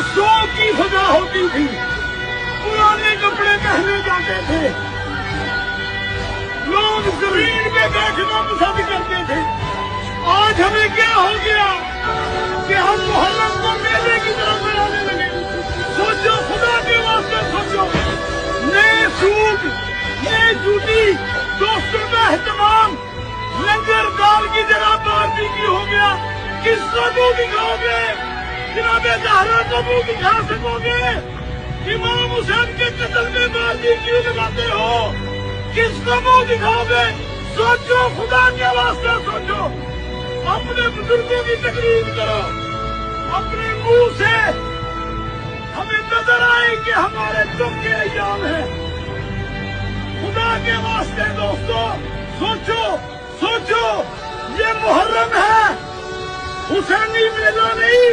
100 की सजा होती थी, पुराने कपड़े पहने जाते थे, लोग जमीन पे बैठना पसंद करते थे। आज हमें क्या हो गया कि हम मुहर्रम को मेले की तरफ बनाने लगे। सोचो, खुदा के वास्ते सोचो, नए सूट, नए जूती, दोस्तों का एहतमाम, लंगर दाल की जगह बारबेक्यू हो गया। किसको मुंह दिखाओगे? जनाबे ज़हरा को मुंह दिखा सकोगे? इमाम हुसैन के कत्ल में बारबेक्यू लगाते हो, किसको मुंह दिखाओगे? सोचो, खुदा के वास्ते सोचो, अपने बुजुर्गों की तकरीर करो, अपने मुंह से हमें नजर आए कि हमारे दुख के अय्याम हैं। खुदा के वास्ते दोस्तों सोचो, सोचो, ये मुहर्रम है, हुसैनी मेला नहीं।